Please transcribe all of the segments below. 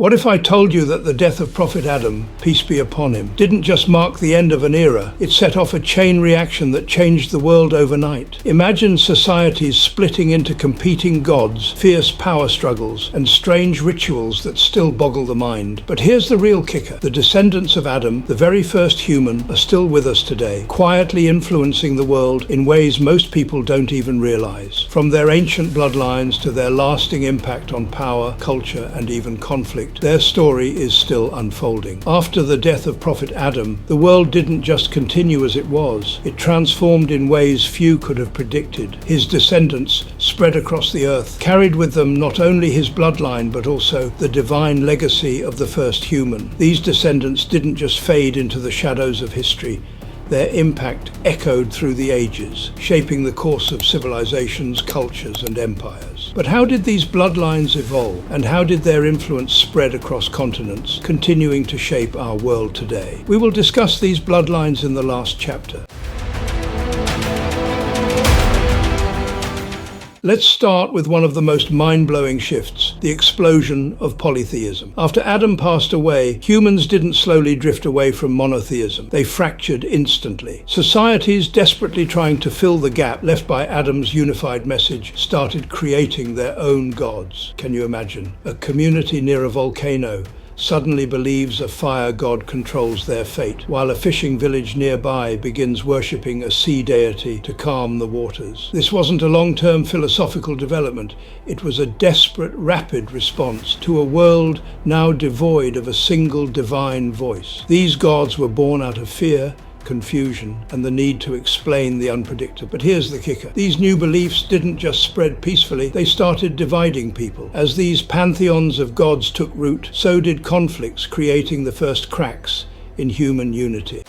What if I told you that the death of Prophet Adam, peace be upon him, didn't just mark the end of an era, it set off a chain reaction that changed the world overnight? Imagine societies splitting into competing gods, fierce power struggles, and strange rituals that still boggle the mind. But here's the real kicker. The descendants of Adam, the very first human, are still with us today, quietly influencing the world in ways most people don't even realize. From their ancient bloodlines to their lasting impact on power, culture, and even conflict, their story is still unfolding. After the death of Prophet Adam, the world didn't just continue as it was. It transformed in ways few could have predicted. His descendants spread across the earth, carried with them not only his bloodline but also the divine legacy of the first human. These descendants didn't just fade into the shadows of history. Their impact echoed through the ages, shaping the course of civilizations, cultures, and empires. But how did these bloodlines evolve, and how did their influence spread across continents, continuing to shape our world today? We will discuss these bloodlines in the last chapter. Let's start with one of the most mind-blowing shifts, the explosion of polytheism. After Adam passed away, humans didn't slowly drift away from monotheism. They fractured instantly. Societies, desperately trying to fill the gap left by Adam's unified message, started creating their own gods. Can you imagine? A community near a volcano suddenly believes a fire god controls their fate, while a fishing village nearby begins worshipping a sea deity to calm the waters. This wasn't a long-term philosophical development. It was a desperate, rapid response to a world now devoid of a single divine voice. These gods were born out of fear, confusion, and the need to explain the unpredictable. But here's the kicker. These new beliefs didn't just spread peacefully, they started dividing people. As these pantheons of gods took root, so did conflicts, creating the first cracks in human unity.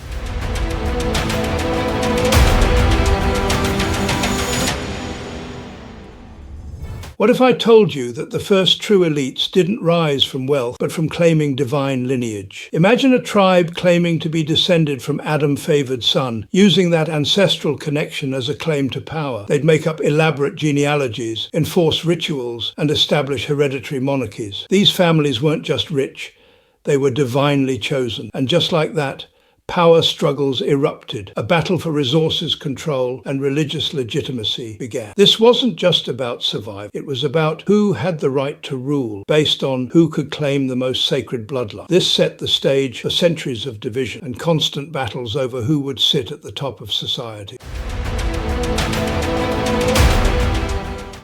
What if I told you that the first true elites didn't rise from wealth, but from claiming divine lineage? Imagine a tribe claiming to be descended from Adam-favored son, using that ancestral connection as a claim to power. They'd make up elaborate genealogies, enforce rituals, and establish hereditary monarchies. These families weren't just rich, they were divinely chosen. And just like that, power struggles erupted. A battle for resources control and religious legitimacy began. This wasn't just about survival. It was about who had the right to rule, based on who could claim the most sacred bloodline. This set the stage for centuries of division and constant battles over who would sit at the top of society.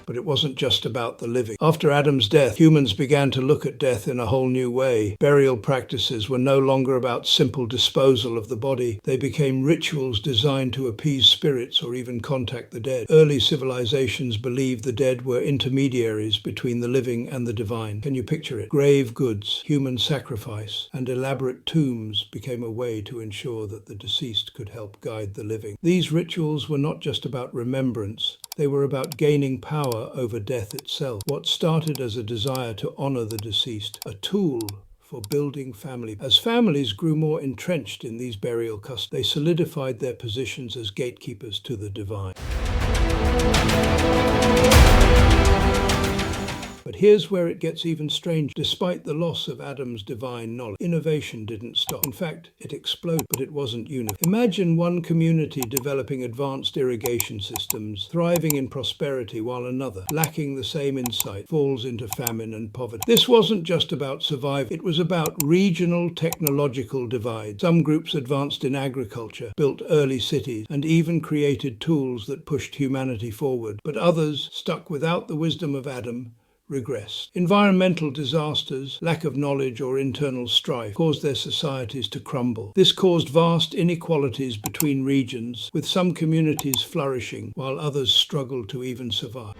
But it wasn't just about the living. After Adam's death, humans began to look at death in a whole new way. Burial practices were no longer about simple disposal of the body. They became rituals designed to appease spirits or even contact the dead. Early civilizations believed the dead were intermediaries between the living and the divine. Can you picture it? Grave goods, human sacrifice, and elaborate tombs became a way to ensure that the deceased could help guide the living. These rituals were not just about remembrance. They were about gaining power over death itself. What started as a desire to honor the deceased, a tool for building family. As families grew more entrenched in these burial customs, they solidified their positions as gatekeepers to the divine. But here's where it gets even stranger. Despite the loss of Adam's divine knowledge, innovation didn't stop. In fact, it exploded, but it wasn't uniform. Imagine one community developing advanced irrigation systems, thriving in prosperity, while another, lacking the same insight, falls into famine and poverty. This wasn't just about survival. It was about regional technological divides. Some groups advanced in agriculture, built early cities, and even created tools that pushed humanity forward. But others, stuck without the wisdom of Adam, regressed. Environmental disasters, lack of knowledge, or internal strife caused their societies to crumble. This caused vast inequalities between regions, with some communities flourishing while others struggled to even survive.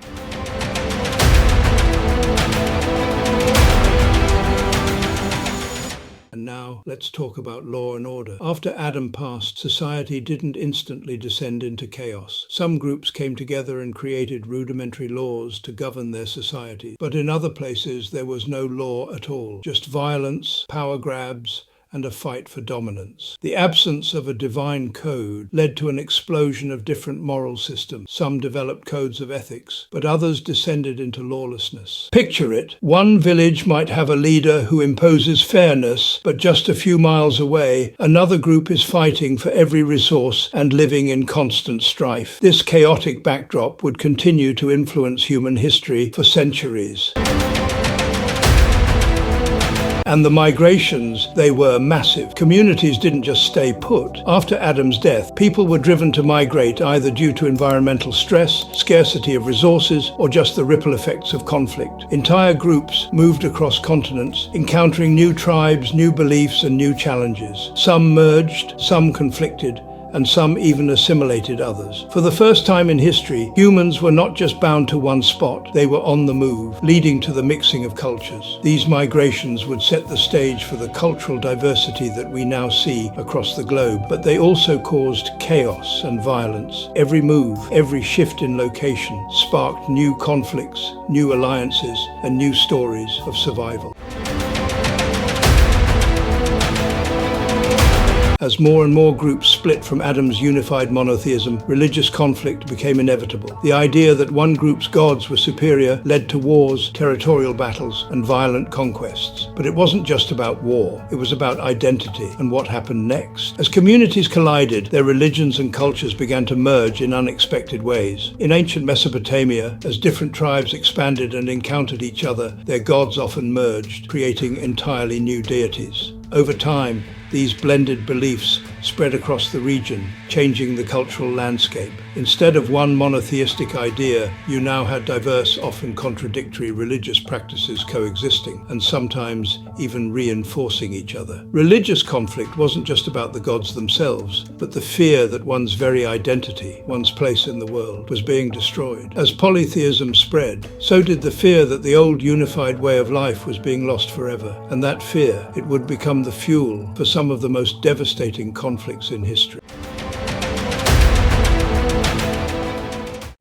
And now, let's talk about law and order. After Adam passed, society didn't instantly descend into chaos. Some groups came together and created rudimentary laws to govern their society. But in other places, there was no law at all, just violence, power grabs, and a fight for dominance. The absence of a divine code led to an explosion of different moral systems. Some developed codes of ethics, but others descended into lawlessness. Picture it. One village might have a leader who imposes fairness, but just a few miles away, another group is fighting for every resource and living in constant strife. This chaotic backdrop would continue to influence human history for centuries. And the migrations, they were massive. Communities didn't just stay put. After Adam's death, people were driven to migrate either due to environmental stress, scarcity of resources, or just the ripple effects of conflict. Entire groups moved across continents, encountering new tribes, new beliefs, and new challenges. Some merged, some conflicted, and some even assimilated others. For the first time in history, humans were not just bound to one spot, they were on the move, leading to the mixing of cultures. These migrations would set the stage for the cultural diversity that we now see across the globe, but they also caused chaos and violence. Every move, every shift in location sparked new conflicts, new alliances, and new stories of survival. As more and more groups split from Adam's unified monotheism, religious conflict became inevitable. The idea that one group's gods were superior led to wars, territorial battles, and violent conquests. But it wasn't just about war, it was about identity and what happened next. As communities collided, their religions and cultures began to merge in unexpected ways. In ancient Mesopotamia, as different tribes expanded and encountered each other, their gods often merged, creating entirely new deities. Over time, these blended beliefs spread across the region, changing the cultural landscape. Instead of one monotheistic idea, you now had diverse, often contradictory religious practices coexisting, and sometimes even reinforcing each other. Religious conflict wasn't just about the gods themselves, but the fear that one's very identity, one's place in the world, was being destroyed. As polytheism spread, so did the fear that the old unified way of life was being lost forever, and that fear, it would become the fuel for some of the most devastating conflicts in history.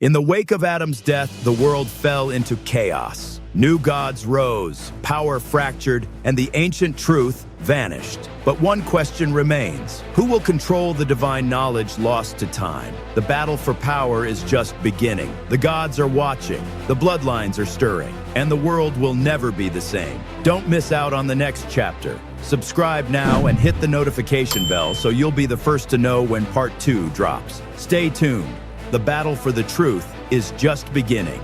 In the wake of Adam's death, the world fell into chaos. New gods rose, power fractured, and the ancient truth vanished. But one question remains: who will control the divine knowledge lost to time? The battle for power is just beginning. The gods are watching, the bloodlines are stirring, and the world will never be the same. Don't miss out on the next chapter. Subscribe now and hit the notification bell so you'll be the first to know when Part 2 drops. Stay tuned. The battle for the truth is just beginning.